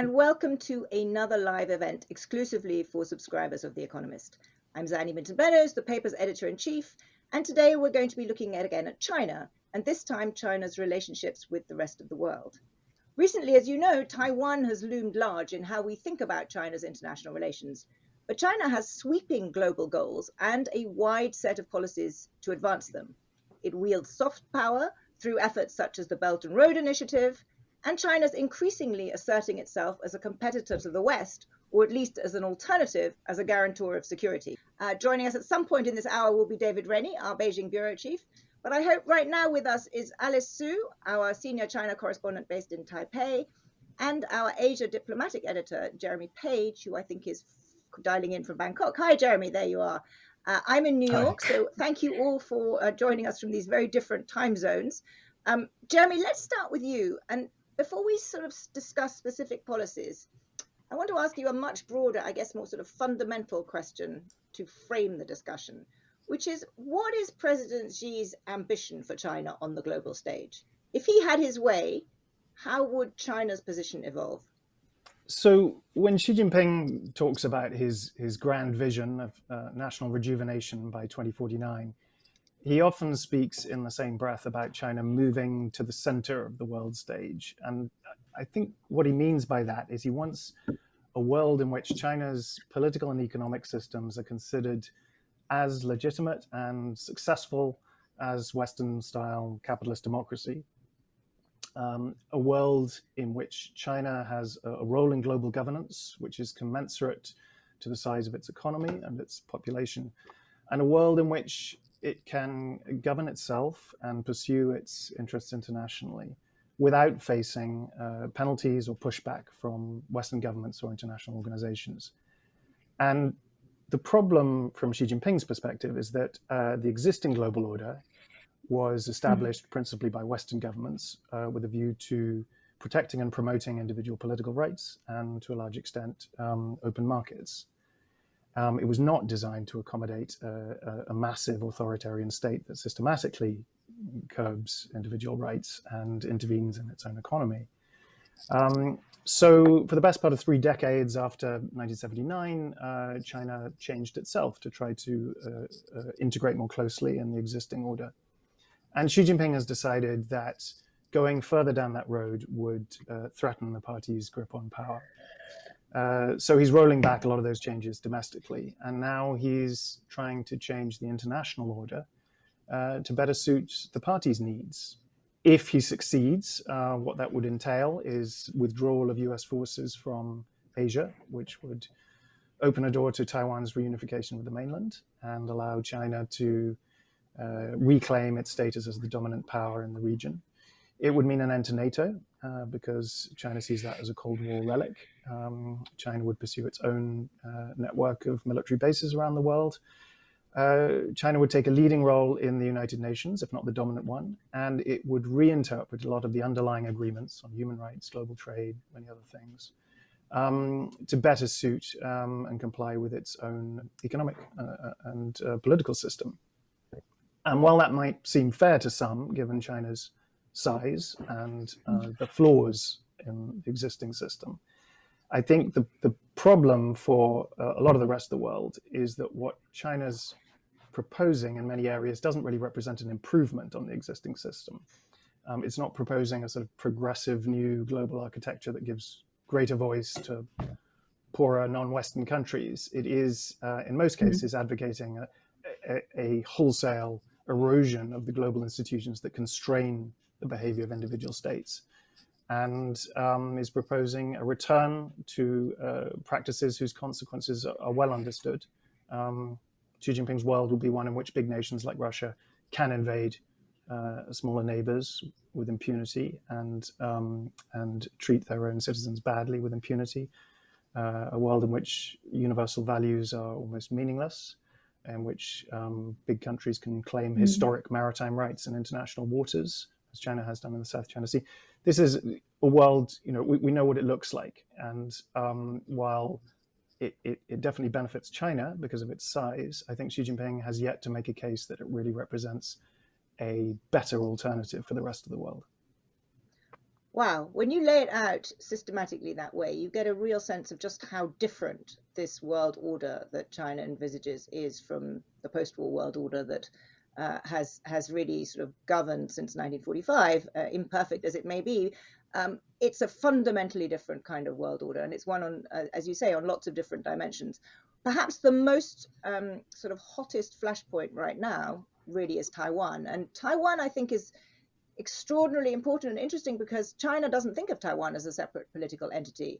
and welcome to another live event exclusively for subscribers of The Economist. I'm Zanny Minton Beddoes, the paper's editor-in-chief, and today we're going to be looking again at China, and this time China's relationships with the rest of the world. Recently, as you know, Taiwan has loomed large in how we think about China's international relations, but China has sweeping global goals and a wide set of policies to advance them. It wields soft power through efforts such as the Belt and Road Initiative, and China's increasingly asserting itself as a competitor to the West, or at least as an alternative, as a guarantor of security. Joining us at some point in this hour will be David Rennie, our Beijing bureau chief. But I hope right now with us is Alice Su, our senior China correspondent based in Taipei, and our Asia diplomatic editor, Jeremy Page, who I think is dialing in from Bangkok. Hi, Jeremy, there you are. I'm in New York, so thank you all for joining us from these very different time zones. Jeremy, let's start with you. And before we sort of discuss specific policies, I want to ask you a much broader, I guess, more sort of fundamental question to frame the discussion, which is, what is President Xi's ambition for China on the global stage? If he had his way, how would China's position evolve? So when Xi Jinping talks about his grand vision of national rejuvenation by 2049, he often speaks in the same breath about China moving to the center of the world stage. And I think what he means by that is he wants a world in which China's political and economic systems are considered as legitimate and successful as Western-style capitalist democracy. A world in which China has a role in global governance, which is commensurate to the size of its economy and its population, and a world in which it can govern itself and pursue its interests internationally without facing penalties or pushback from Western governments or international organizations. And the problem from Xi Jinping's perspective is that the existing global order was established principally by Western governments with a view to protecting and promoting individual political rights and, to a large extent, open markets. It was not designed to accommodate a massive authoritarian state that systematically curbs individual rights and intervenes in its own economy. So for the best part of 3 decades after 1979, China changed itself to try to integrate more closely in the existing order. And Xi Jinping has decided that going further down that road would threaten the party's grip on power. So he's rolling back a lot of those changes domestically. And now he's trying to change the international order to better suit the party's needs. If he succeeds, what that would entail is withdrawal of US forces from Asia, which would open a door to Taiwan's reunification with the mainland and allow China to reclaim its status as the dominant power in the region. It would mean an end to NATO because China sees that as a Cold War relic. China would pursue its own network of military bases around the world. China would take a leading role in the United Nations, if not the dominant one, and it would reinterpret a lot of the underlying agreements on human rights, global trade, many other things, to better suit and comply with its own economic and political system. And while that might seem fair to some, given China's size and the flaws in the existing system, I think the problem for a lot of the rest of the world is that what China's proposing in many areas doesn't really represent an improvement on the existing system. It's not proposing a sort of progressive new global architecture that gives greater voice to poorer non-Western countries. It is, in most cases, advocating a wholesale erosion of the global institutions that constrain the behavior of individual states, and is proposing a return to practices whose consequences are well understood. Xi Jinping's world will be one in which big nations like Russia can invade smaller neighbors with impunity and treat their own citizens badly with impunity. A world in which universal values are almost meaningless, in which big countries can claim historic maritime rights in international waters, as China has done in the South China Sea. This is a world, we know what it looks like. And while it definitely benefits China because of its size, I think Xi Jinping has yet to make a case that it really represents a better alternative for the rest of the world. Wow, when you lay it out systematically that way, you get a real sense of just how different this world order that China envisages is from the post-war world order that has really sort of governed since 1945, imperfect as it may be. It's a fundamentally different kind of world order, and it's one on, as you say, on lots of different dimensions. Perhaps the most sort of hottest flashpoint right now really is Taiwan, and Taiwan, I think, is extraordinarily important and interesting because China doesn't think of Taiwan as a separate political entity.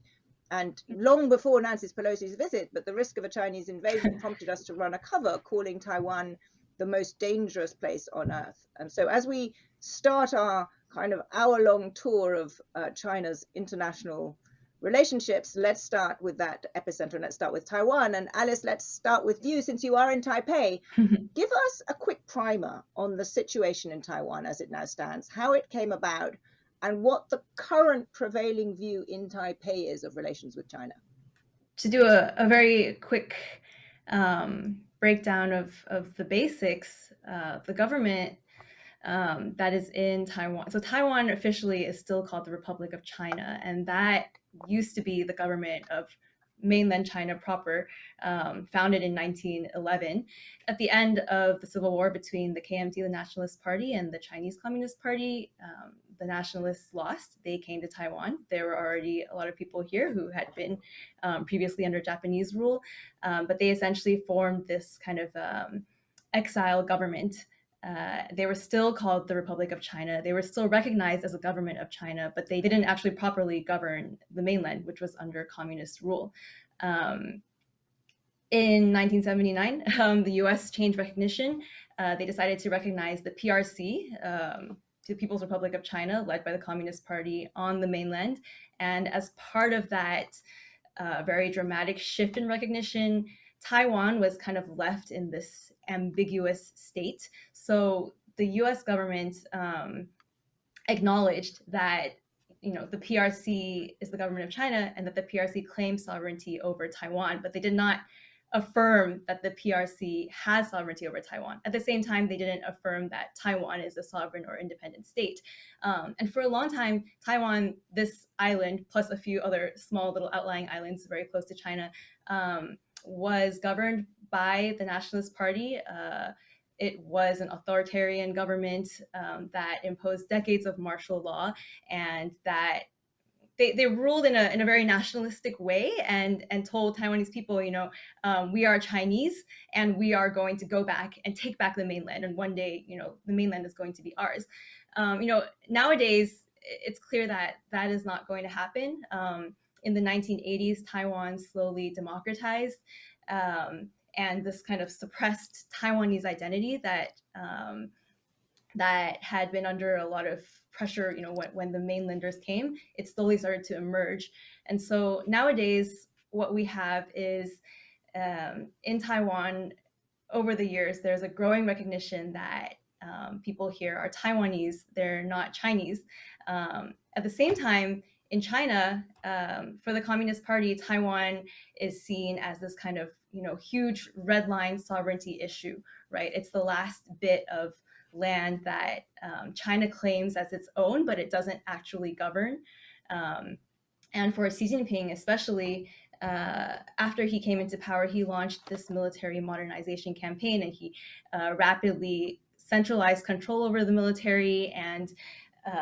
And long before Nancy Pelosi's visit, but the risk of a Chinese invasion prompted us to run a cover calling Taiwan the most dangerous place on earth. And so as we start our kind of hour-long tour of China's international relationships, let's start with that epicenter and let's start with Taiwan. And Alice, let's start with you since you are in Taipei. Give us a quick primer on the situation in Taiwan as it now stands, how it came about, and what the current prevailing view in Taipei is of relations with China. To do a very quick breakdown of the basics, the government that is in Taiwan. So Taiwan officially is still called the Republic of China, and that used to be the government of mainland China proper, founded in 1911. At the end of the civil war between the KMT, the Nationalist Party, and the Chinese Communist Party, the nationalists lost. They came to Taiwan. There were already a lot of people here who had been previously under Japanese rule, but they essentially formed this kind of exile government. They were still called the Republic of China. They were still recognized as a government of China, but they didn't actually properly govern the mainland, which was under communist rule. In 1979, the US changed recognition. They decided to recognize the PRC, the People's Republic of China, led by the Communist Party on the mainland. And as part of that very dramatic shift in recognition, Taiwan was kind of left in this ambiguous state. So the US government acknowledged that the PRC is the government of China and that the PRC claims sovereignty over Taiwan, but they did not affirm that the PRC has sovereignty over Taiwan. At the same time, they didn't affirm that Taiwan is a sovereign or independent state. And for a long time, Taiwan, this island, plus a few other small little outlying islands very close to China, was governed by the Nationalist Party. It was an authoritarian government that imposed decades of martial law, and that they ruled in a very nationalistic way and told Taiwanese people, we are Chinese and we are going to go back and take back the mainland. And one day, the mainland is going to be ours. Nowadays, it's clear that that is not going to happen. In the 1980s, Taiwan slowly democratized. And this kind of suppressed Taiwanese identity that had been under a lot of pressure, when the mainlanders came, it slowly started to emerge. And so nowadays, what we have is in Taiwan, over the years, there's a growing recognition that people here are Taiwanese, they're not Chinese. At the same time, in China, for the Communist Party, Taiwan is seen as this kind of, huge red line sovereignty issue, right? It's the last bit of land that China claims as its own, but it doesn't actually govern. And for Xi Jinping, especially, after he came into power, he launched this military modernization campaign, and he rapidly centralized control over the military and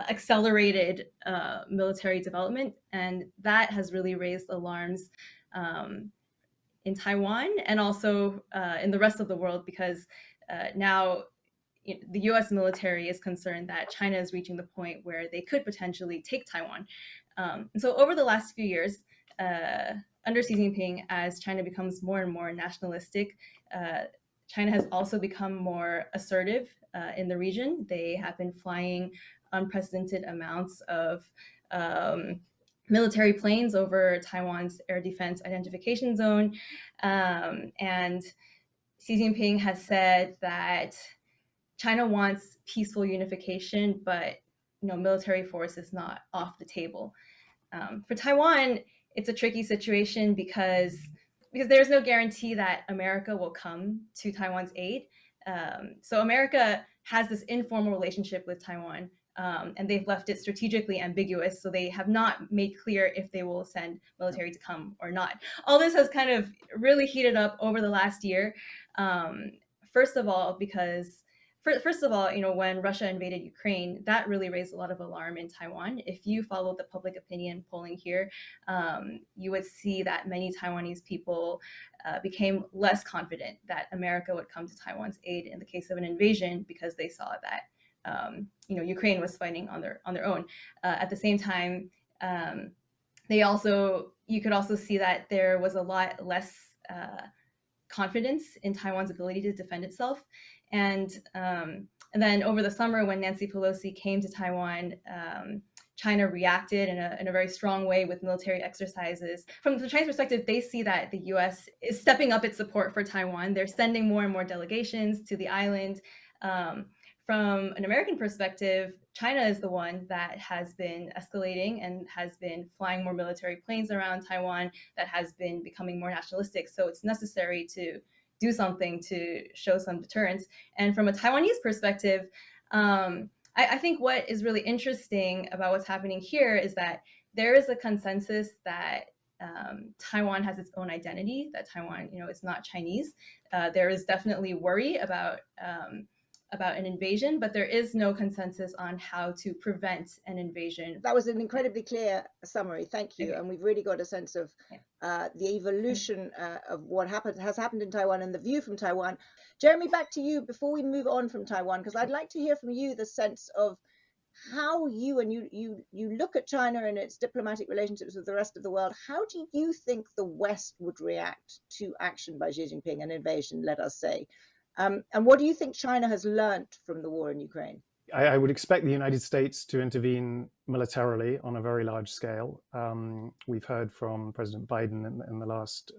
accelerated military development. And that has really raised alarms in Taiwan and also in the rest of the world, because now the US military is concerned that China is reaching the point where they could potentially take Taiwan. And so over the last few years, under Xi Jinping, as China becomes more and more nationalistic, China has also become more assertive in the region. They have been flying unprecedented amounts of military planes over Taiwan's air defense identification zone. And Xi Jinping has said that China wants peaceful unification, but military force is not off the table. For Taiwan, it's a tricky situation because there's no guarantee that America will come to Taiwan's aid. So America has this informal relationship with Taiwan, And they've left it strategically ambiguous, so they have not made clear if they will send military to come or not. All this has kind of really heated up over the last year. First of all, when Russia invaded Ukraine, that really raised a lot of alarm in Taiwan. If you follow the public opinion polling here, you would see that many Taiwanese people became less confident that America would come to Taiwan's aid in the case of an invasion, because they saw that Ukraine was fighting on their own. At the same time, you could also see that there was a lot less confidence in Taiwan's ability to defend itself. And then over the summer, when Nancy Pelosi came to Taiwan, China reacted in a very strong way with military exercises. From the Chinese perspective, they see that the U.S. is stepping up its support for Taiwan. They're sending more and more delegations to the island. From an American perspective, China is the one that has been escalating and has been flying more military planes around Taiwan, that has been becoming more nationalistic. So it's necessary to do something to show some deterrence. And from a Taiwanese perspective, I think what is really interesting about what's happening here is that there is a consensus that Taiwan has its own identity, that Taiwan, is not Chinese. There is definitely worry about an invasion, but there is no consensus on how to prevent an invasion. That was an incredibly clear summary. Thank you. And we've really got a sense of the evolution of what has happened in Taiwan and the view from Taiwan. Jeremy, back to you before we move on from Taiwan, because I'd like to hear from you the sense of how you look at China and its diplomatic relationships with the rest of the world. How do you think the West would react to action by Xi Jinping, an invasion, let us say? And what do you think China has learnt from the war in Ukraine? I would expect the United States to intervene militarily on a very large scale. We've heard from President Biden in the last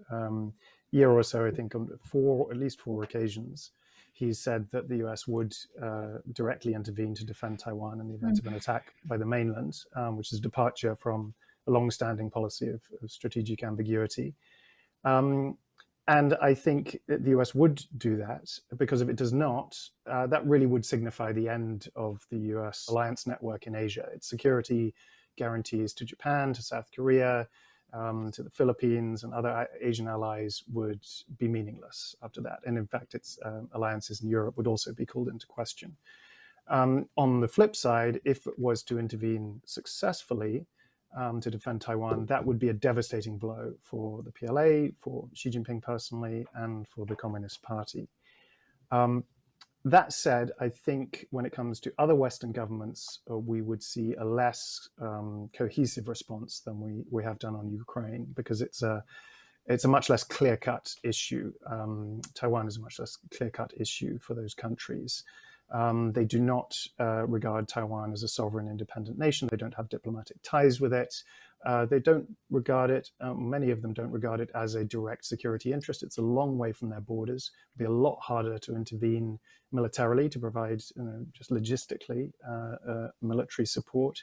year or so, I think, on at least four occasions. He said that the US would directly intervene to defend Taiwan in the event of an attack by the mainland, which is a departure from a long-standing policy of strategic ambiguity. And I think the US would do that, because if it does not, that really would signify the end of the US alliance network in Asia. Its security guarantees to Japan, to South Korea, to the Philippines and other Asian allies would be meaningless after that. And in fact, its alliances in Europe would also be called into question. On the flip side, if it was to intervene successfully, to defend Taiwan, that would be a devastating blow for the PLA, for Xi Jinping personally, and for the Communist Party. That said, I think when it comes to other Western governments, we would see a less cohesive response than we have done on Ukraine, because it's a much less clear-cut issue. Taiwan is a much less clear-cut issue for those countries. They do not regard Taiwan as a sovereign independent nation. They don't have diplomatic ties with it. They don't regard it, many of them don't regard it as a direct security interest. It's a long way from their borders. It'd be a lot harder to intervene militarily, to provide just logistically military support.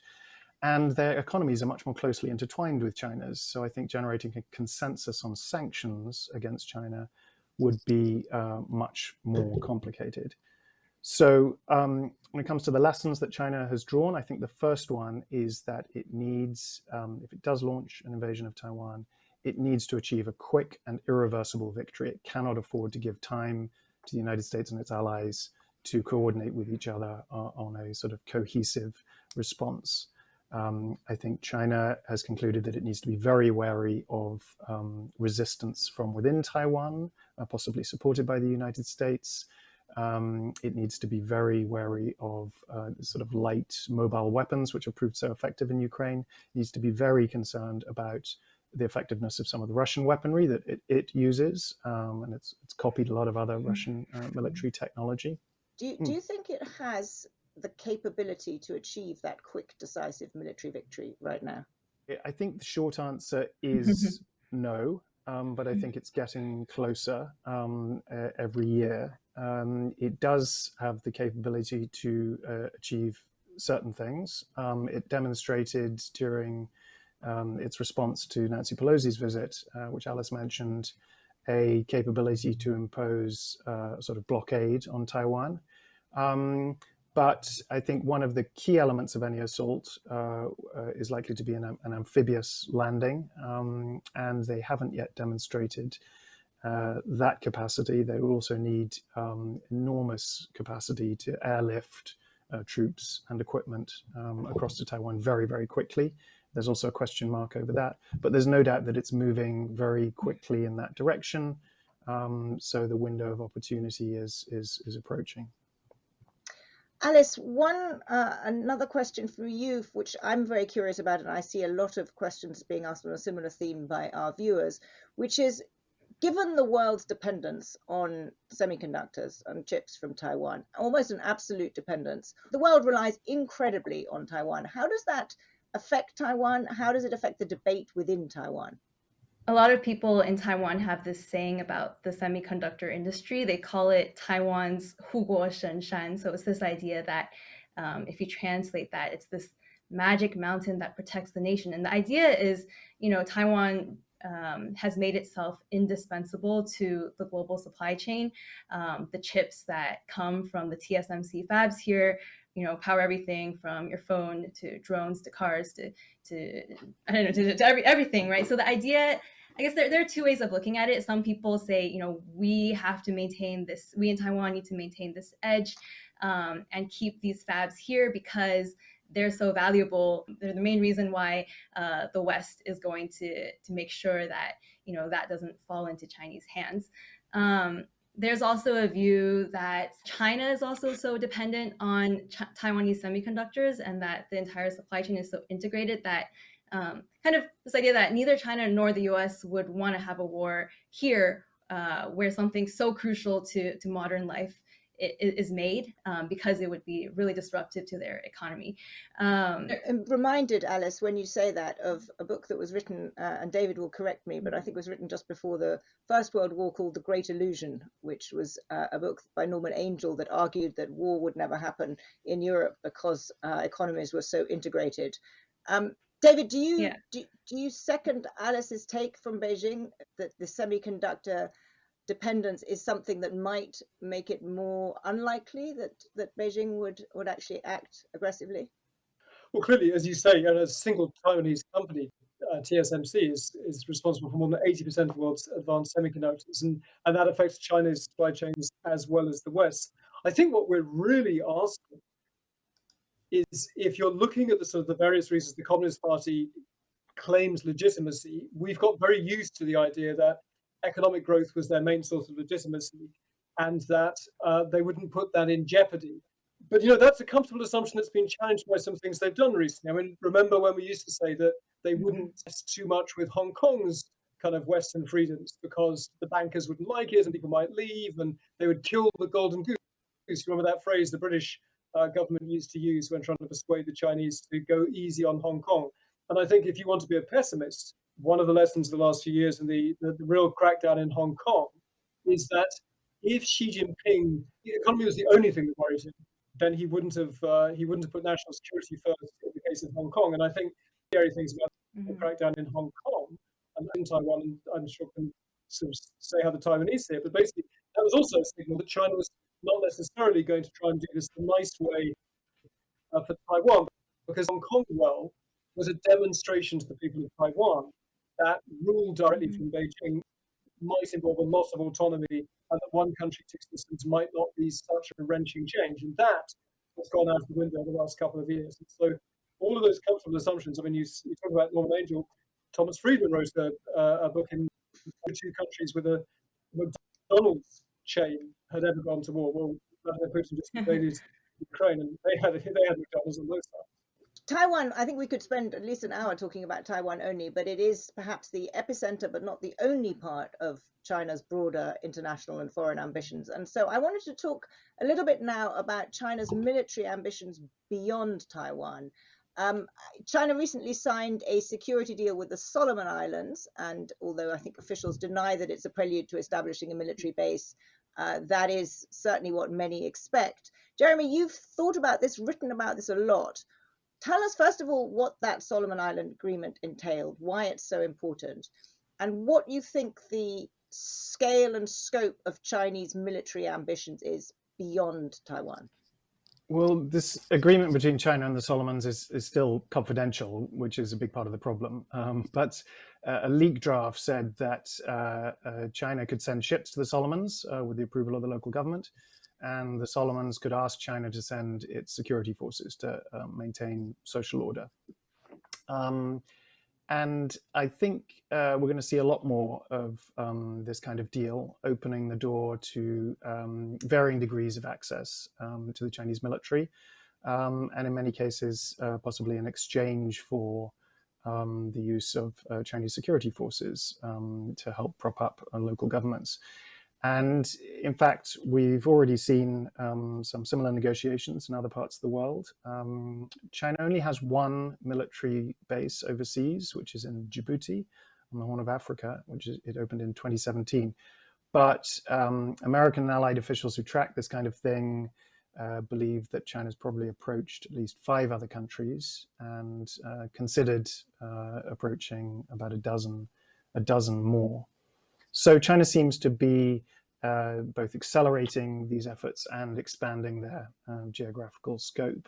And their economies are much more closely intertwined with China's. So I think generating a consensus on sanctions against China would be much more complicated. So when it comes to the lessons that China has drawn, I think the first one is that it needs, if it does launch an invasion of Taiwan, it needs to achieve a quick and irreversible victory. It cannot afford to give time to the United States and its allies to coordinate with each other on a sort of cohesive response. I think China has concluded that it needs to be very wary of resistance from within Taiwan, possibly supported by the United States. It needs to be very wary of sort of light mobile weapons, which have proved so effective in Ukraine. It needs to be very concerned about the effectiveness of some of the Russian weaponry that it uses, and it's copied a lot of other Russian military technology. Do you think it has the capability to achieve that quick, decisive military victory right now? I think the short answer is no, but I think it's getting closer every year. It does have the capability to achieve certain things. It demonstrated during its response to Nancy Pelosi's visit, which Alice mentioned, a capability to impose sort of blockade on Taiwan. But I think one of the key elements of any assault is likely to be an amphibious landing, and they haven't yet demonstrated that capacity. They will also need enormous capacity to airlift troops and equipment across to Taiwan very, very quickly. There's also a question mark over that, but there's no doubt that it's moving very quickly in that direction. So the window of opportunity is approaching. Alice, another question for you, which I'm very curious about, and I see a lot of questions being asked on a similar theme by our viewers, which is, given the world's dependence on semiconductors and chips from Taiwan, almost an absolute dependence, the world relies incredibly on Taiwan. How does that affect Taiwan? How does it affect the debate within Taiwan? A lot of people in Taiwan have this saying about the semiconductor industry. They call it Taiwan's 护国神山. So it's this idea that if you translate that, it's this magic mountain that protects the nation. And the idea is, Taiwan has made itself indispensable to the global supply chain. The chips that come from the TSMC fabs here, power everything from your phone to drones to cars to I don't know, to everything, right? So the idea, I guess there are two ways of looking at it. Some people say, we have to maintain this, we in Taiwan need to maintain this edge and keep these fabs here because they're so valuable. They're the main reason why the West is going to make sure that, that doesn't fall into Chinese hands. There's also a view that China is also so dependent on Taiwanese semiconductors and that the entire supply chain is so integrated that kind of this idea that neither China nor the US would want to have a war here where something so crucial to modern life is made because it would be really disruptive to their economy. I'm reminded, Alice, when you say that, of a book that was written, and David will correct me, but I think it was written just before the First World War, called The Great Illusion, which was a book by Norman Angell that argued that war would never happen in Europe because economies were so integrated. David, do you second Alice's take from Beijing that the semiconductor dependence is something that might make it more unlikely that Beijing would actually act aggressively? Well, clearly, as you say, a single Taiwanese company, TSMC, is responsible for more than 80% of the world's advanced semiconductors, and that affects China's supply chains as well as the West. I think what we're really asking is, if you're looking at the sort of the various reasons the Communist Party claims legitimacy, we've got very used to the idea that economic growth was their main source of legitimacy and that they wouldn't put that in jeopardy. But, that's a comfortable assumption that's been challenged by some things they've done recently. I mean, remember when we used to say that they wouldn't mess too much with Hong Kong's kind of Western freedoms because the bankers wouldn't like it and people might leave and they would kill the golden goose. Remember that phrase the British government used to use when trying to persuade the Chinese to go easy on Hong Kong. And I think if you want to be a pessimist, one of the lessons of the last few years and the real crackdown in Hong Kong is that if Xi Jinping, the economy was the only thing that worried him, then he wouldn't have put national security first in the case of Hong Kong. And I think scary things about the crackdown in Hong Kong and in Taiwan, and I'm sure can sort of say how the Taiwanese see it, but basically that was also a signal that China was not necessarily going to try and do this the nice way for Taiwan, because Hong Kong was a demonstration to the people of Taiwan that rule directly from Beijing might involve a lot of autonomy and that one country, two systems might not be such a wrenching change. And that has gone out of the window the last couple of years. And so all of those comfortable assumptions, I mean, you talk about Norman Angell, Thomas Friedman wrote a book in two countries with a McDonald's chain had ever gone to war. Well, Putin just invaded Ukraine and they had McDonald's on those sides. Taiwan, I think we could spend at least an hour talking about Taiwan only, but it is perhaps the epicenter, but not the only part of China's broader international and foreign ambitions. And so I wanted to talk a little bit now about China's military ambitions beyond Taiwan. China recently signed a security deal with the Solomon Islands, and although I think officials deny that it's a prelude to establishing a military base, that is certainly what many expect. Jeremy, you've thought about this, written about this a lot. Tell us, first of all, what that Solomon Island agreement entailed, why it's so important, and what you think the scale and scope of Chinese military ambitions is beyond Taiwan. Well, this agreement between China and the Solomons is still confidential, which is a big part of the problem. But a leaked draft said that China could send ships to the Solomons with the approval of the local government, and the Solomons could ask China to send its security forces to maintain social order. And I think we're going to see a lot more of this kind of deal, opening the door to varying degrees of access to the Chinese military, and in many cases, possibly in exchange for the use of Chinese security forces to help prop up local governments. And in fact, we've already seen some similar negotiations in other parts of the world. China only has one military base overseas, which is in Djibouti on the Horn of Africa, it opened in 2017. But American and allied officials who track this kind of thing believe that China's probably approached at least 5 other countries and considered approaching about a dozen more. So China seems to be both accelerating these efforts and expanding their geographical scope,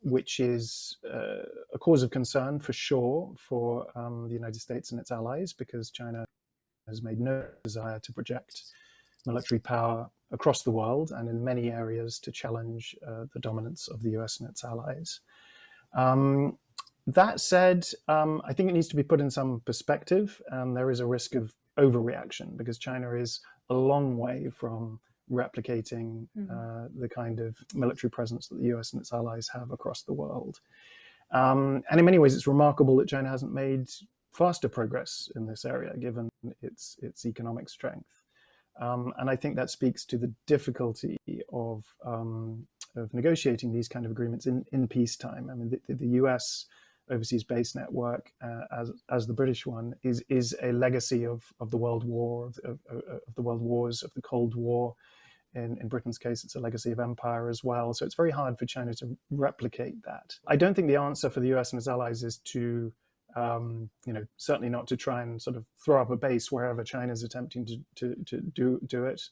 which is a cause of concern for sure for the United States and its allies, because China has made no desire to project military power across the world and in many areas to challenge the dominance of the US and its allies. That said, I think it needs to be put in some perspective, and there is a risk of overreaction because China is a long way from replicating the kind of military presence that the US and its allies have across the world. And in many ways, it's remarkable that China hasn't made faster progress in this area, given its economic strength. And I think that speaks to the difficulty of negotiating these kind of agreements in peacetime. I mean, the US overseas base network, as the British one, is a legacy of the World War, of the World Wars, of the Cold War. In Britain's case, it's a legacy of empire as well. So it's very hard for China to replicate that. I don't think the answer for the US and its allies is to, certainly not to try and sort of throw up a base wherever China is attempting to do it,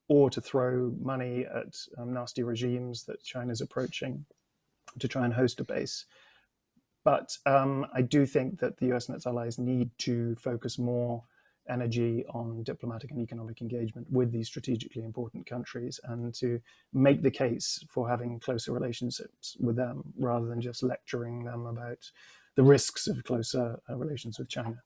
or to throw money at nasty regimes that China's approaching to try and host a base. But I do think that the US and its allies need to focus more energy on diplomatic and economic engagement with these strategically important countries and to make the case for having closer relationships with them rather than just lecturing them about the risks of closer relations with China.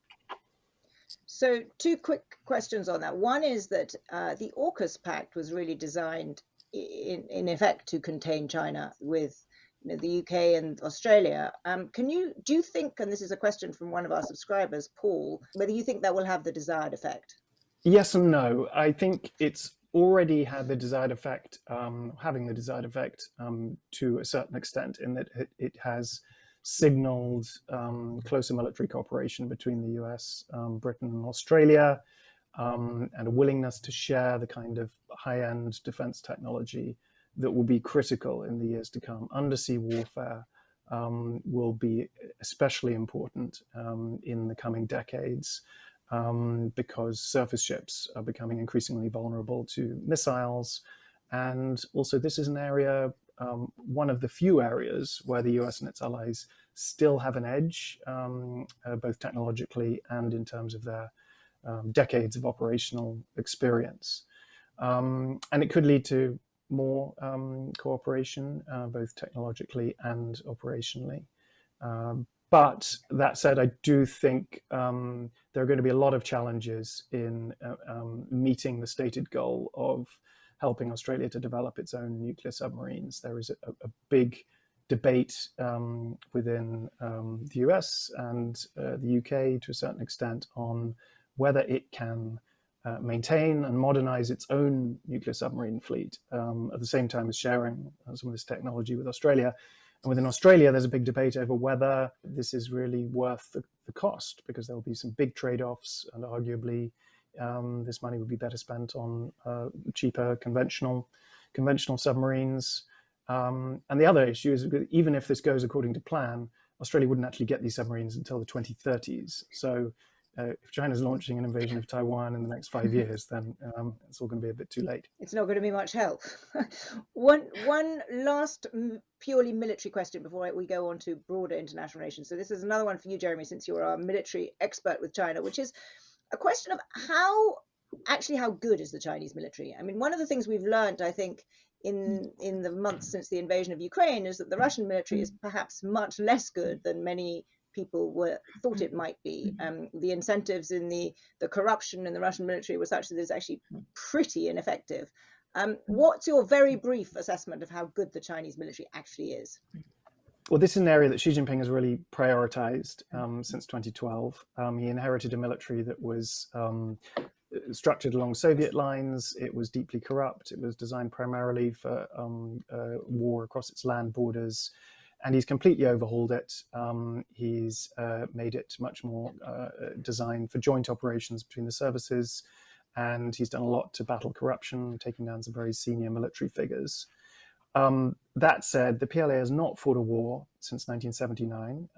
So 2 quick questions on that. One is that the AUKUS Pact was really designed in effect to contain China with the UK and Australia. Do you think, and this is a question from one of our subscribers, Paul, whether you think that will have the desired effect? Yes and no. I think it's already had the desired effect, having the desired effect to a certain extent, in that it has signaled closer military cooperation between the US, Britain and Australia, and a willingness to share the kind of high-end defense technology that will be critical in the years to come. Undersea warfare will be especially important in the coming decades because surface ships are becoming increasingly vulnerable to missiles. And also this is an area, one of the few areas where the US and its allies still have an edge, both technologically and in terms of their decades of operational experience. And it could lead to more cooperation, both technologically and operationally. But that said, I do think there are going to be a lot of challenges in meeting the stated goal of helping Australia to develop its own nuclear submarines. There is a big debate within the US and the UK to a certain extent on whether it can maintain and modernize its own nuclear submarine fleet at the same time as sharing some of this technology with Australia. And within Australia, there's a big debate over whether this is really worth the cost, because there'll be some big trade-offs, and arguably this money would be better spent on cheaper conventional submarines. And the other issue is, even if this goes according to plan, Australia wouldn't actually get these submarines until the 2030s. So if China's launching an invasion of Taiwan in the next 5 years, then it's all going to be a bit too late. It's not going to be much help. One last purely military question before we go on to broader international relations. So this is another one for you, Jeremy, since you're our military expert with China, which is a question of how good is the Chinese military? I mean, one of the things we've learned, I think, in the months since the invasion of Ukraine is that the Russian military is perhaps much less good than many people thought it might be. The incentives in the corruption in the Russian military was such that it's actually pretty ineffective. What's your very brief assessment of how good the Chinese military actually is? Well, this is an area that Xi Jinping has really prioritized since 2012. He inherited a military that was structured along Soviet lines. It was deeply corrupt. It was designed primarily for war across its land borders. And he's completely overhauled it. He's made it much more designed for joint operations between the services. And he's done a lot to battle corruption, taking down some very senior military figures. That said, the PLA has not fought a war since 1979.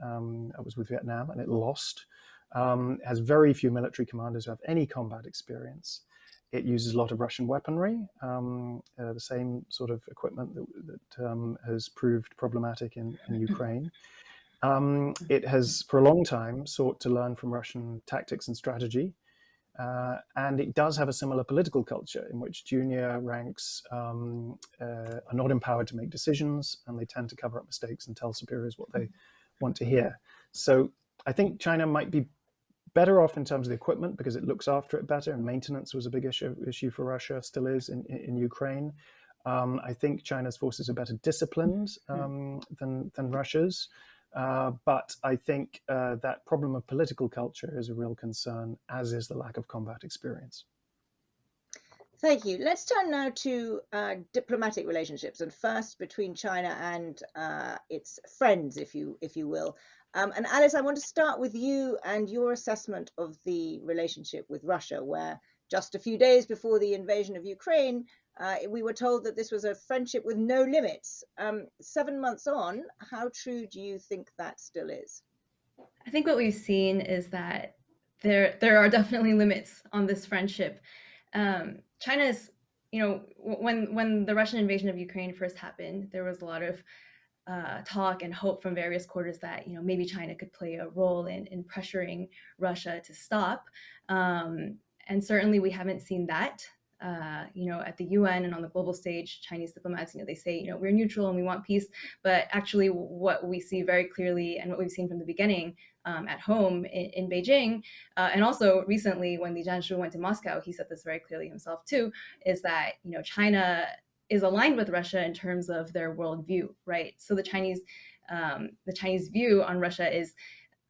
It was with Vietnam, and it lost. It has very few military commanders who have any combat experience. It uses a lot of Russian weaponry, the same sort of equipment that has proved problematic in Ukraine. It has, for a long time, sought to learn from Russian tactics and strategy. And it does have a similar political culture in which junior ranks are not empowered to make decisions, and they tend to cover up mistakes and tell superiors what they want to hear. So I think China might be better off in terms of the equipment because it looks after it better, and maintenance was a big issue for Russia, still is in Ukraine. I think China's forces are better disciplined than Russia's. But I think that problem of political culture is a real concern, as is the lack of combat experience. Thank you. Let's turn now to diplomatic relationships, and first between China and its friends, if you will. And Alice, I want to start with you and your assessment of the relationship with Russia, where just a few days before the invasion of Ukraine, we were told that this was a friendship with no limits. 7 months on, how true do you think that still is? I think what we've seen is that there are definitely limits on this friendship. China's, when the Russian invasion of Ukraine first happened, there was a lot of talk and hope from various quarters that maybe China could play a role in pressuring Russia to stop. And certainly we haven't seen that. At the UN and on the global stage, Chinese diplomats, they say, we're neutral and we want peace. But actually what we see very clearly and what we've seen from the beginning at home in Beijing, and also recently when Li Jianshu went to Moscow, he said this very clearly himself too, is that, China is aligned with Russia in terms of their worldview, right? So the Chinese view on Russia is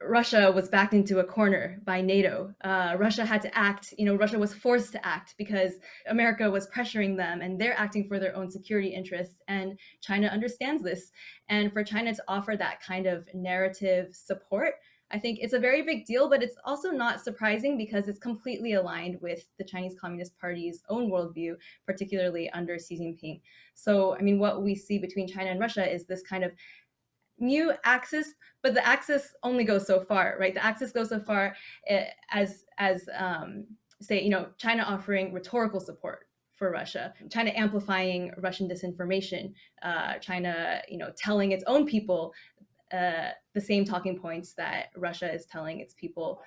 Russia was backed into a corner by NATO. Russia had to act, Russia was forced to act because America was pressuring them and they're acting for their own security interests. And China understands this. And for China to offer that kind of narrative support, I think it's a very big deal, but it's also not surprising because it's completely aligned with the Chinese Communist Party's own worldview, particularly under Xi Jinping. So, what we see between China and Russia is this kind of new axis, but the axis only goes so far, right? The axis goes so far as China offering rhetorical support for Russia, China amplifying Russian disinformation, China, telling its own people the same talking points that Russia is telling its people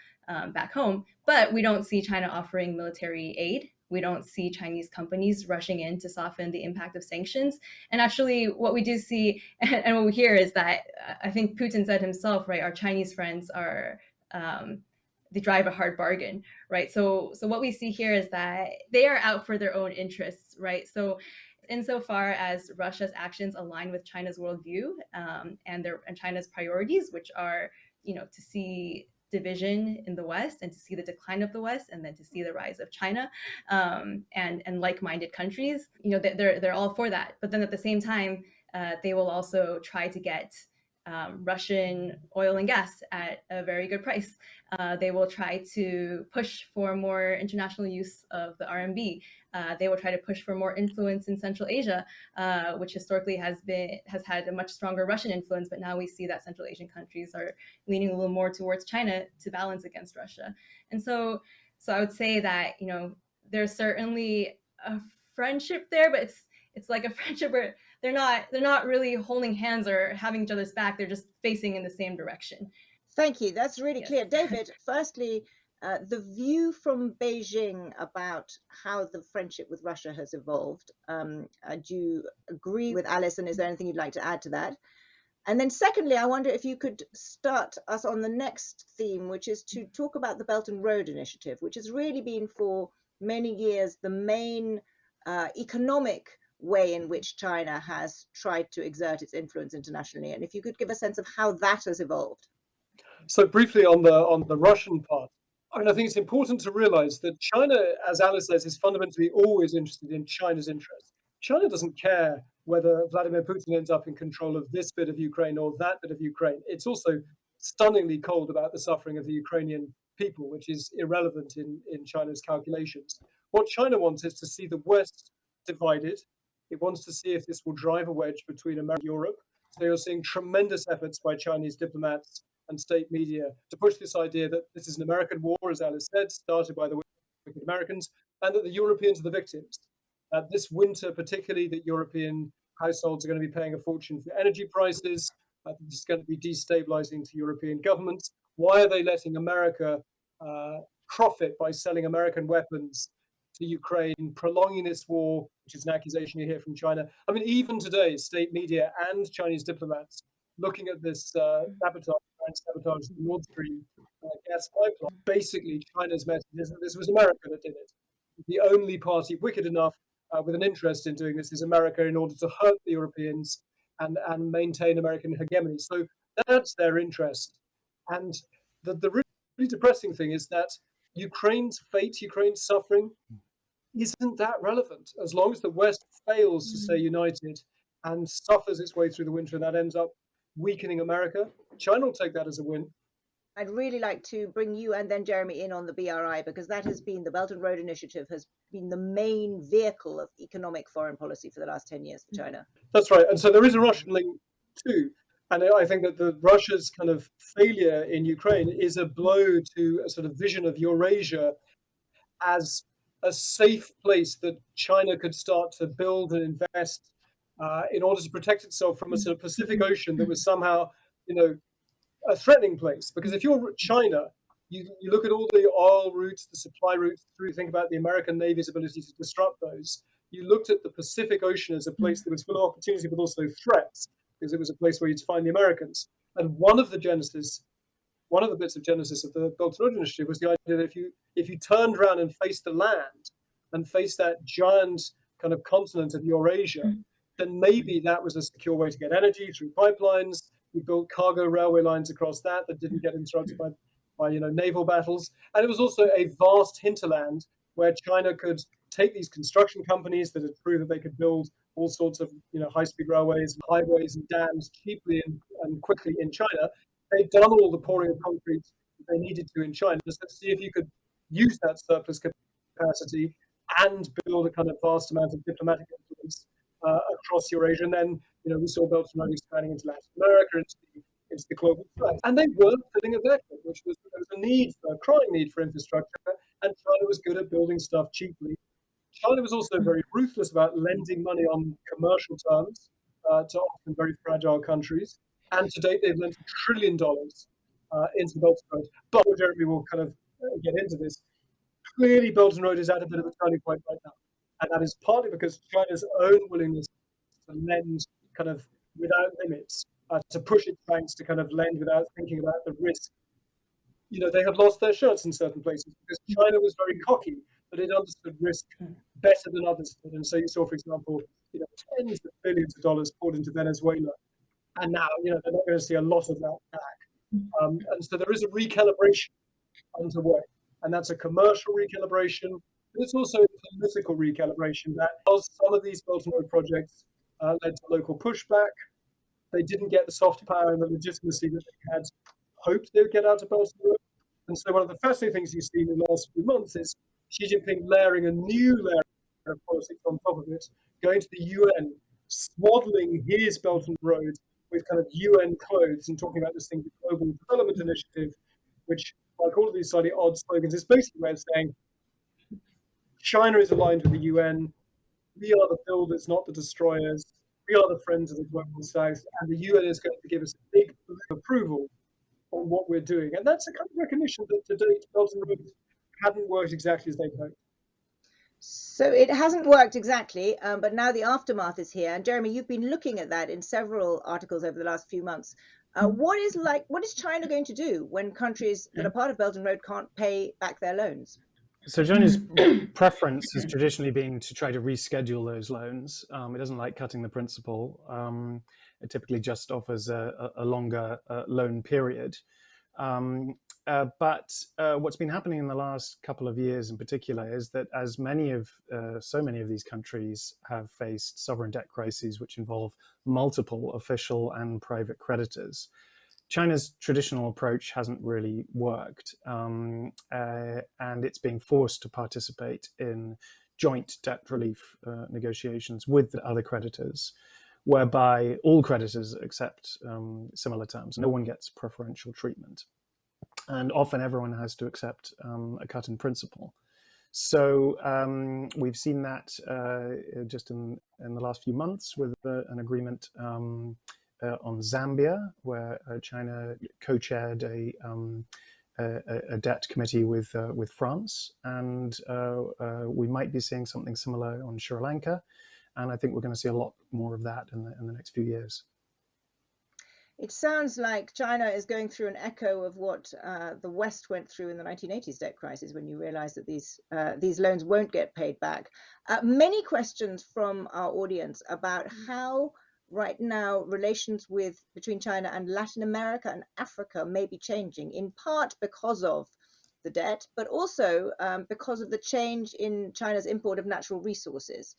back home. But we don't see China offering military aid. We don't see Chinese companies rushing in to soften the impact of sanctions. And actually, what we do see and what we hear is that I think Putin said himself, right, our Chinese friends are, they drive a hard bargain, right? So what we see here is that they are out for their own interests, right? So insofar as Russia's actions align with China's worldview and China's priorities, which are, to see division in the West and to see the decline of the West and then to see the rise of China and like-minded countries, they're all for that. But then at the same time, they will also try to get Russian oil and gas at a very good price. They will try to push for more international use of the RMB. They will try to push for more influence in Central Asia, which historically has had a much stronger Russian influence. But now we see that Central Asian countries are leaning a little more towards China to balance against Russia. And so I would say that, you know, there's certainly a friendship there, but it's like a friendship where they're not really holding hands or having each other's back. They're just facing in the same direction. Thank you. That's really clear. David, firstly, the view from Beijing about how the friendship with Russia has evolved. Do you agree with Alice, and is there anything you'd like to add to that? And then secondly, I wonder if you could start us on the next theme, which is to talk about the Belt and Road Initiative, which has really been for many years the main economic way in which China has tried to exert its influence internationally. And if you could give a sense of how that has evolved. So briefly on the Russian part, I mean, I think it's important to realize that China, as Alice says, is fundamentally always interested in China's interests. China doesn't care whether Vladimir Putin ends up in control of this bit of Ukraine or that bit of Ukraine. It's also stunningly cold about the suffering of the Ukrainian people, which is irrelevant in China's calculations. What China wants is to see the West divided. It wants to see if this will drive a wedge between America and Europe. So you're seeing tremendous efforts by Chinese diplomats and state media to push this idea that this is an American war, as Alice said, started by the wicked Americans, and that the Europeans are the victims. This winter, particularly, that European households are going to be paying a fortune for energy prices. This is going to be destabilizing to European governments. Why are they letting America profit by selling American weapons to Ukraine, prolonging this war, which is an accusation you hear from China? I mean, even today, state media and Chinese diplomats looking at this sabotage of the Nord Stream gas pipeline. Basically, China's message is that this was America that did it. The only party wicked enough with an interest in doing this is America, in order to hurt the Europeans and maintain American hegemony. So that's their interest. And the really depressing thing is that Ukraine's fate, Ukraine's suffering, isn't that relevant. As long as the West fails to stay united and suffers its way through the winter, and that ends up weakening America, China will take that as a win. I'd really like to bring you and then Jeremy in on the BRI, because that has been, the Belt and Road Initiative has been the main vehicle of economic foreign policy for the last 10 years for China. That's right. And so there is a Russian link too. And I think that Russia's kind of failure in Ukraine is a blow to a sort of vision of Eurasia as a safe place that China could start to build and invest in order to protect itself from a sort of Pacific Ocean that was somehow, a threatening place. Because if you're China, you look at all the oil routes, the supply routes, through think about the American Navy's ability to disrupt those. You looked at the Pacific Ocean as a place that was full of opportunity, but also threats, because it was a place where you'd find the Americans. And one of the bits of genesis of the Belt and Road Initiative was the idea that if you turned around and faced the land and faced that giant kind of continent of Eurasia, then maybe that was a secure way to get energy through pipelines. We built cargo railway lines across that didn't get interrupted by naval battles. And it was also a vast hinterland where China could take these construction companies that had proved that they could build all sorts of high-speed railways, highways, and dams cheaply and quickly in China. They'd done all the pouring of concrete that they needed to in China, just to see if you could use that surplus capacity and build a kind of vast amount of diplomatic influence across Eurasia. And then we saw Belt and Road expanding into Latin America, into the global south. And they were filling a vacuum, which was a crying need for infrastructure, and China was good at building stuff cheaply. China was also very ruthless about lending money on commercial terms to often very fragile countries. And to date, they've lent $1 trillion into the Belt and Road. But Jeremy will kind of get into this. Clearly, Belt and Road is at a bit of a turning point right now. And that is partly because China's own willingness to lend kind of without limits, to push its banks to kind of lend without thinking about the risk. They have lost their shirts in certain places because China was very cocky, but it understood risk better than others did. And so you saw, for example, tens of billions of dollars poured into Venezuela. And now, they're not going to see a lot of that back. And so there is a recalibration underway. And that's a commercial recalibration, but it's also a political recalibration, that because some of these Belt and Road projects led to local pushback, They didn't get the soft power and the legitimacy that they had hoped they would get out of Belt and Road. And so one of the fascinating things you've seen in the last few months is Xi Jinping layering a new layer of politics on top of it, going to the UN, swaddling his Belt and Road with kind of UN clothes and talking about this thing, the Global Development Initiative, which, like all of these slightly odd slogans, is basically a way of saying China is aligned with the UN. We are the builders, not the destroyers. We are the friends of the global south, and the UN is going to give us a big approval on what we're doing. And that's a kind of recognition that to date, Belt and Road hadn't worked exactly as they'd hoped. So it hasn't worked exactly, but now the aftermath is here. And Jeremy, you've been looking at that in several articles over the last few months. What is China going to do when countries that are part of Belt and Road can't pay back their loans? So China's preference has traditionally been to try to reschedule those loans. It doesn't like cutting the principal. It typically just offers a longer loan period. But what's been happening in the last couple of years in particular is that as so many of these countries have faced sovereign debt crises which involve multiple official and private creditors, China's traditional approach hasn't really worked, and it's being forced to participate in joint debt relief negotiations with the other creditors, whereby all creditors accept similar terms. No one gets preferential treatment. And often everyone has to accept a cut in principal. So we've seen that just in the last few months with an agreement on Zambia, where China co-chaired a debt committee with France, and we might be seeing something similar on Sri Lanka, and I think we're going to see a lot more of that in the next few years. It sounds like China is going through an echo of what the West went through in the 1980s debt crisis, when you realize that these loans won't get paid back. Many questions from our audience about how right now relations between China and Latin America and Africa may be changing, in part because of the debt, but also because of the change in China's import of natural resources.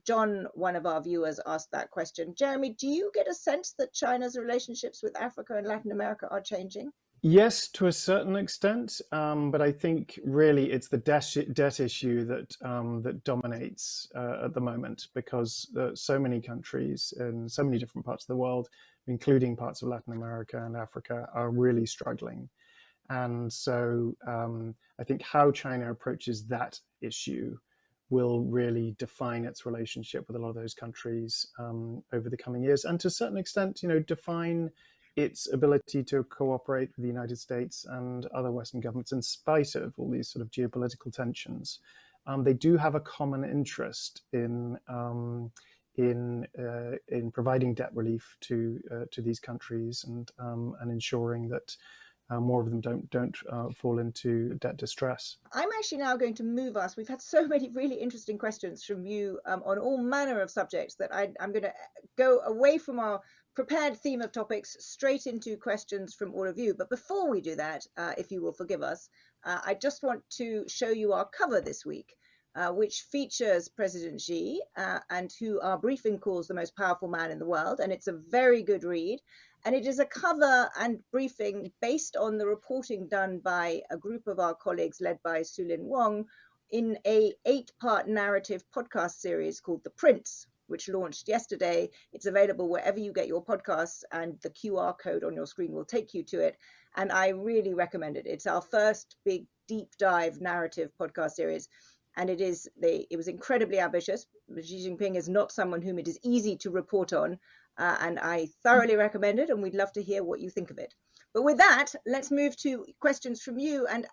John, one of our viewers, asked that question. Jeremy, do you get a sense that China's relationships with Africa and Latin America are changing? Yes, to a certain extent, but I think really it's the debt issue that dominates at the moment, because so many countries in so many different parts of the world, including parts of Latin America and Africa, are really struggling. And so I think how China approaches that issue will really define its relationship with a lot of those countries over the coming years, and to a certain extent, define its ability to cooperate with the United States and other Western governments in spite of all these sort of geopolitical tensions. They do have a common interest in providing debt relief to these countries and ensuring that more of them don't fall into debt distress. I'm actually now going to move us. We've had so many really interesting questions from you on all manner of subjects that I'm going to go away from our prepared theme of topics straight into questions from all of you. But before we do that, if you will forgive us, I just want to show you our cover this week, which features President Xi and who our briefing calls the most powerful man in the world. And it's a very good read. And it is a cover and briefing based on the reporting done by a group of our colleagues led by Sulin Wong in a 8-part narrative podcast series called The Prince, which launched yesterday. It's available wherever you get your podcasts, and the QR code on your screen will take you to it. And I really recommend it. It's our first big deep dive narrative podcast series. And it was incredibly ambitious. Xi Jinping is not someone whom it is easy to report on. And I thoroughly recommend it, and we'd love to hear what you think of it. But with that, let's move to questions from you. And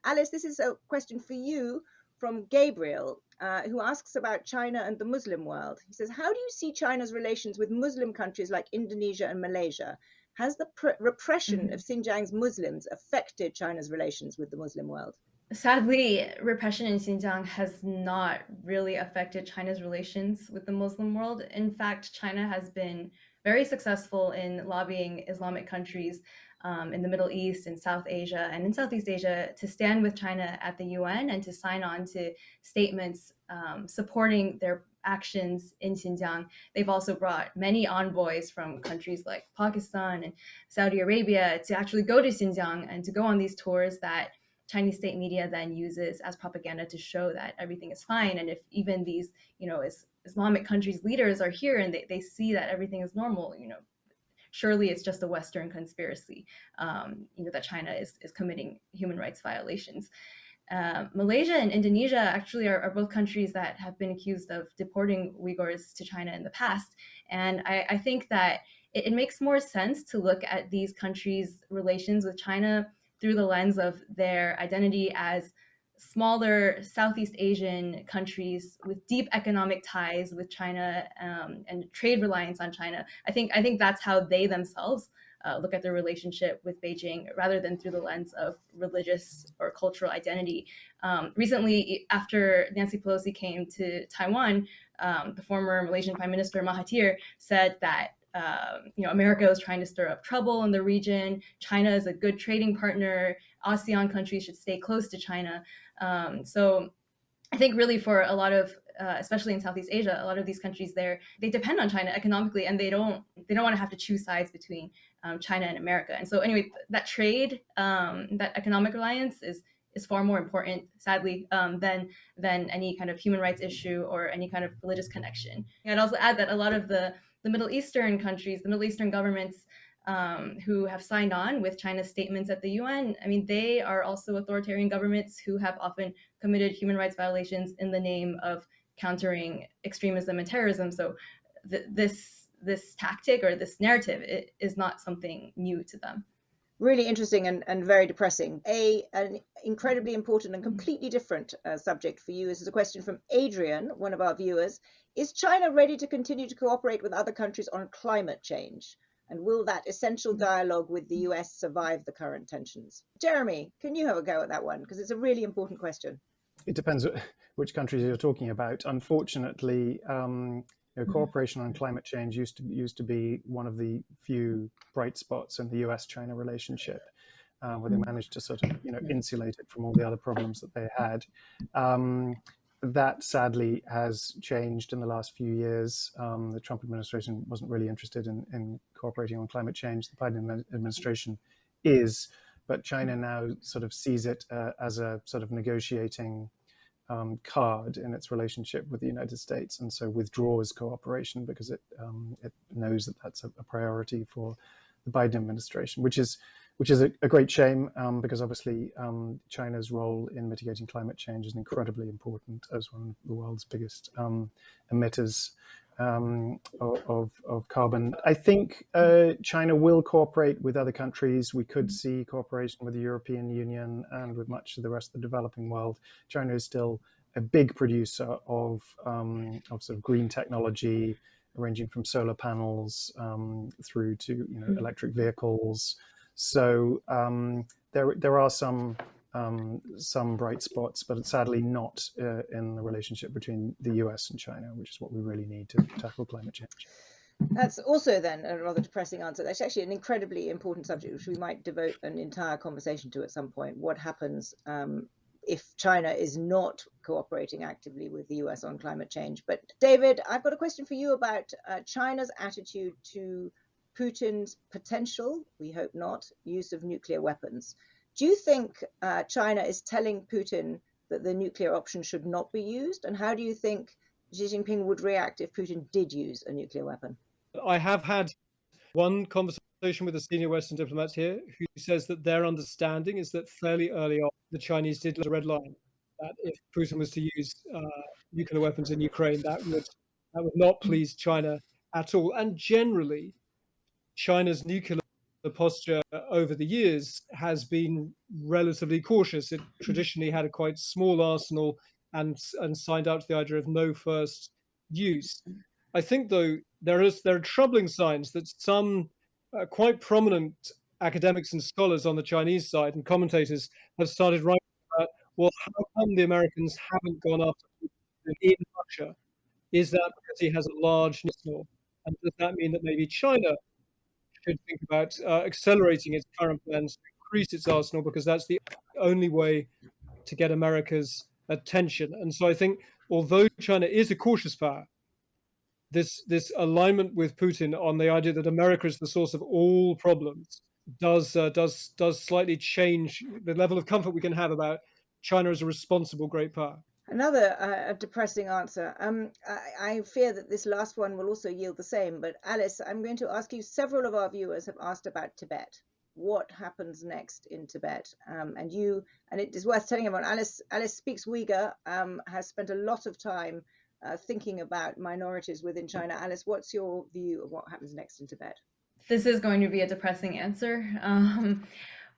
Alice, this is a question for you from Gabriel, who asks about China and the Muslim world. He says, how do you see China's relations with Muslim countries like Indonesia and Malaysia? Has the repression of Xinjiang's Muslims affected China's relations with the Muslim world? Sadly, repression in Xinjiang has not really affected China's relations with the Muslim world. In fact, China has been very successful in lobbying Islamic countries in the Middle East, in South Asia, and in Southeast Asia to stand with China at the UN and to sign on to statements supporting their actions in Xinjiang. They've also brought many envoys from countries like Pakistan and Saudi Arabia to actually go to Xinjiang and to go on these tours that Chinese state media then uses as propaganda to show that everything is fine. And if even these, Islamic countries' leaders are here and they see that everything is normal, surely it's just a Western conspiracy, that China is committing human rights violations. Malaysia and Indonesia actually are both countries that have been accused of deporting Uyghurs to China in the past. And I think that it makes more sense to look at these countries' relations with China through the lens of their identity as smaller Southeast Asian countries with deep economic ties with China and trade reliance on China. I think that's how they themselves look at their relationship with Beijing, rather than through the lens of religious or cultural identity. Recently, after Nancy Pelosi came to Taiwan, the former Malaysian Prime Minister Mahathir said that America was trying to stir up trouble in the region. China is a good trading partner. ASEAN countries should stay close to China. So I think really for a lot of, especially in Southeast Asia, a lot of these countries there, they depend on China economically, and they don't want to have to choose sides between China and America. And so anyway, that trade, that economic alliance is far more important, sadly, than any kind of human rights issue or any kind of religious connection. I'd also add that a lot of the Middle Eastern countries, the Middle Eastern governments who have signed on with China's statements at the UN, I mean, they are also authoritarian governments who have often committed human rights violations in the name of countering extremism and terrorism. So this tactic or this narrative is not something new to them. Really interesting and very depressing. An incredibly important and completely different subject for you. This is a question from Adrian, one of our viewers. Is China ready to continue to cooperate with other countries on climate change? And will that essential dialogue with the US survive the current tensions? Jeremy, can you have a go at that one? Because it's a really important question. It depends which countries you're talking about. Unfortunately, cooperation on climate change used to be one of the few bright spots in the US-China relationship, where they managed to sort of insulate it from all the other problems that they had. That sadly has changed in the last few years. The Trump administration wasn't really interested in cooperating on climate change. The Biden administration is, but China now sort of sees it as a sort of negotiating card in its relationship with the United States, and so withdraws cooperation because it knows that that's a priority for the Biden administration, which is a great shame, because obviously China's role in mitigating climate change is incredibly important as one of the world's biggest emitters of carbon. I think China will cooperate with other countries. We could see cooperation with the European Union and with much of the rest of the developing world. China is still a big producer of sort of green technology, ranging from solar panels through to electric vehicles. So there are some bright spots, but it's sadly not in the relationship between the US and China, which is what we really need to tackle climate change. That's also then a rather depressing answer. That's actually an incredibly important subject, which we might devote an entire conversation to at some point. What happens if China is not cooperating actively with the US on climate change? But David, I've got a question for you about China's attitude to Putin's potential, we hope not, use of nuclear weapons. Do you think China is telling Putin that the nuclear option should not be used? And how do you think Xi Jinping would react if Putin did use a nuclear weapon? I have had one conversation with a senior Western diplomat here who says that their understanding is that fairly early on, the Chinese did a red line, that if Putin was to use nuclear weapons in Ukraine, that would not please China at all. And generally, China's nuclear posture over the years has been relatively cautious. It traditionally had a quite small arsenal and signed up to the idea of no first use. I think, though, there are troubling signs that some quite prominent academics and scholars on the Chinese side and commentators have started writing about, well, how come the Americans haven't gone after Putin in Russia? Is that because he has a large arsenal? And does that mean that maybe China should think about accelerating its current plans to increase its arsenal, because that's the only way to get America's attention. And so I think, although China is a cautious power, this alignment with Putin on the idea that America is the source of all problems does slightly change the level of comfort we can have about China as a responsible great power. Another depressing answer. I fear that this last one will also yield the same. But Alice, I'm going to ask you. Several of our viewers have asked about Tibet. What happens next in Tibet? And it is worth telling everyone. Alice speaks Uyghur. Has spent a lot of time thinking about minorities within China. Alice, what's your view of what happens next in Tibet? This is going to be a depressing answer.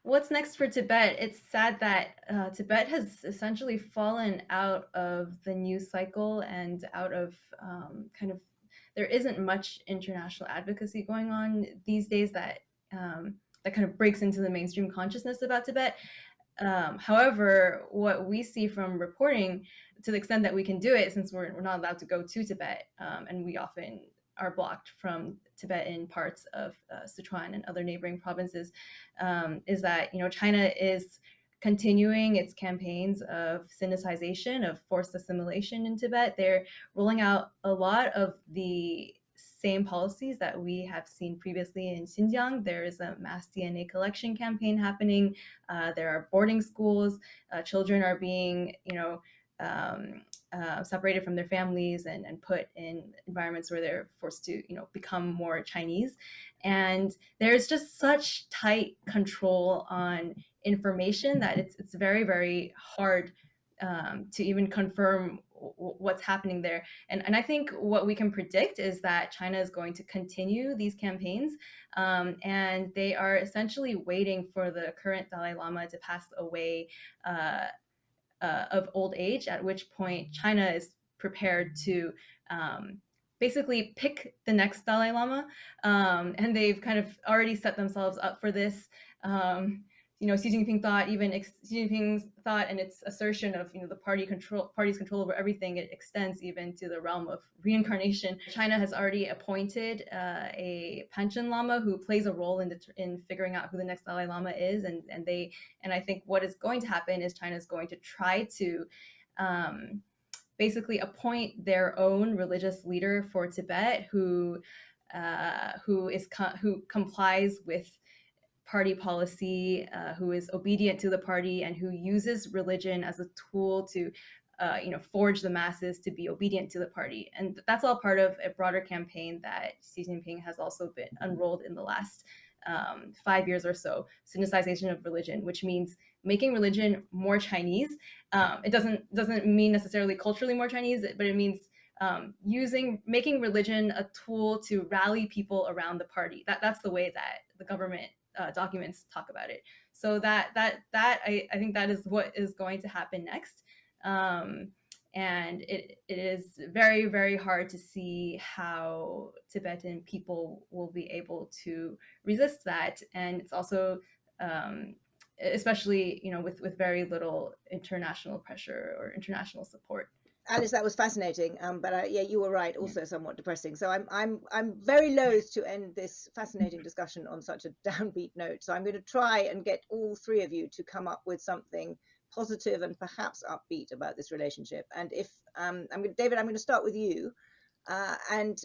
What's next for Tibet? It's sad that Tibet has essentially fallen out of the news cycle and out of there isn't much international advocacy going on these days that kind of breaks into the mainstream consciousness about Tibet. However, what we see from reporting, to the extent that we can do it, since we're not allowed to go to Tibet, and we often are blocked from Tibetan parts of Sichuan and other neighboring provinces, is that China is continuing its campaigns of sinicization, of forced assimilation in Tibet. They're rolling out a lot of the same policies that we have seen previously in Xinjiang. There is a mass DNA collection campaign happening. There are boarding schools. Children are being, separated from their families and put in environments where they're forced to, become more Chinese. And there's just such tight control on information that it's very, very hard to even confirm what's happening there. And I think what we can predict is that China is going to continue these campaigns, and they are essentially waiting for the current Dalai Lama to pass away of old age, at which point China is prepared to basically pick the next Dalai Lama, and they've kind of already set themselves up for this. Xi Jinping thought, Xi Jinping's thought and its assertion of the party's control over everything, it extends even to the realm of reincarnation. China has already appointed a Panchen Lama who plays a role in figuring out who the next Dalai Lama is, and I think what is going to happen is China is going to try to basically appoint their own religious leader for Tibet who complies with party policy, who is obedient to the party, and who uses religion as a tool to forge the masses to be obedient to the party. And that's all part of a broader campaign that Xi Jinping has also been unrolled in the last 5 years or so, sinicization of religion, which means making religion more Chinese. It doesn't mean necessarily culturally more Chinese, but it means making religion a tool to rally people around the party. That's the way that the government documents talk about it. So that I think that is what is going to happen next. And it is very, very hard to see how Tibetan people will be able to resist that. And it's also, especially, with very little international pressure or international support. Alice, that was fascinating, but yeah, you were right. Also, somewhat depressing. So I'm very loath to end this fascinating discussion on such a downbeat note. So I'm going to try and get all three of you to come up with something positive and perhaps upbeat about this relationship. And if David, I'm going to start with you, and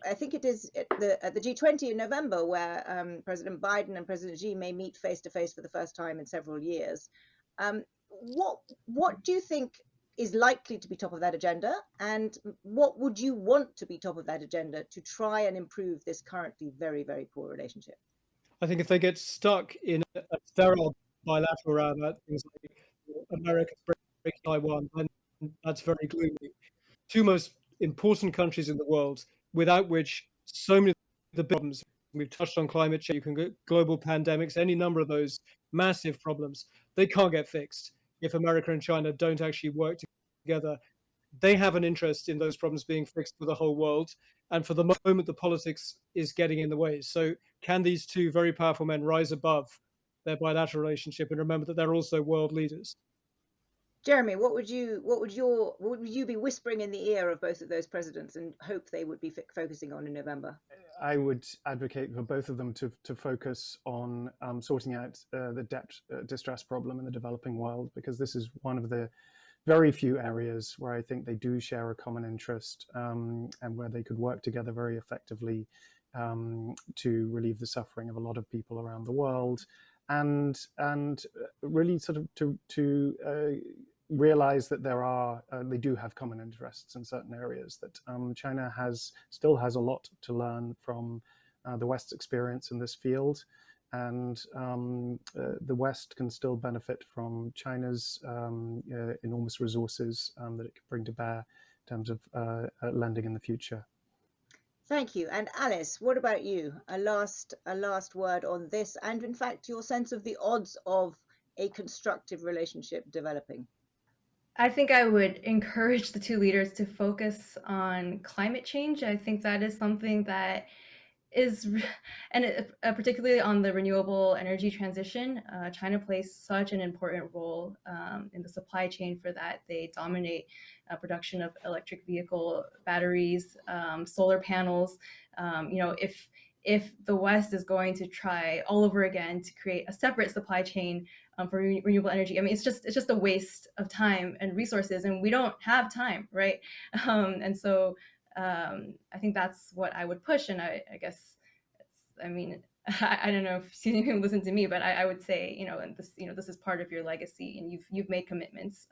I think it is at the G20 in November where President Biden and President Xi may meet face to face for the first time in several years. What do you think is likely to be top of that agenda, and what would you want to be top of that agenda to try and improve this currently very, very poor relationship? I think if they get stuck in a sterile bilateral round about things like America breaking Taiwan, then that's very gloomy. Two most important countries in the world, without which so many of the problems, we've touched on climate change, you can get global pandemics, any number of those massive problems, they can't get fixed if America and China don't actually work together. They have an interest in those problems being fixed for the whole world. And for the moment, the politics is getting in the way. So can these two very powerful men rise above their bilateral relationship and remember that they're also world leaders? Jeremy, what would you be whispering in the ear of both of those presidents and hope they would be focusing on in November? I would advocate for both of them to focus on sorting out the debt distress problem in the developing world, because this is one of the very few areas where I think they do share a common interest, and where they could work together very effectively to relieve the suffering of a lot of people around the world, and really sort of to realize that they do have common interests in certain areas, that China still has a lot to learn from the West's experience in this field, and the West can still benefit from China's enormous resources that it can bring to bear in terms of lending in the future. Thank you. And Alice, what about you? A last word on this, and in fact, your sense of the odds of a constructive relationship developing. I think I would encourage the two leaders to focus on climate change. I think that is something that is, and particularly on the renewable energy transition, China plays such an important role in the supply chain for that. They dominate production of electric vehicle batteries, solar panels. If the West is going to try all over again to create a separate supply chain for renewable energy, I mean, it's just a waste of time and resources, and we don't have time, right? And so I think that's what I would push, and I guess, I mean, I don't know if Susan listen to me, but I would say, and this is part of your legacy, and you've made commitments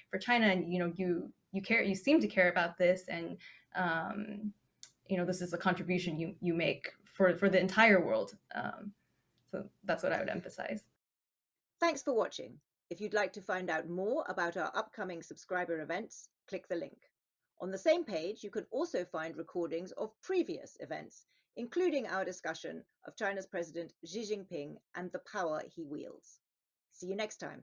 for China, and you care, you seem to care about this, and this is a contribution you make for the entire world. So that's what I would emphasize. Thanks for watching. If you'd like to find out more about our upcoming subscriber events, click the link. On the same page, you can also find recordings of previous events, including our discussion of China's President Xi Jinping and the power he wields. See you next time.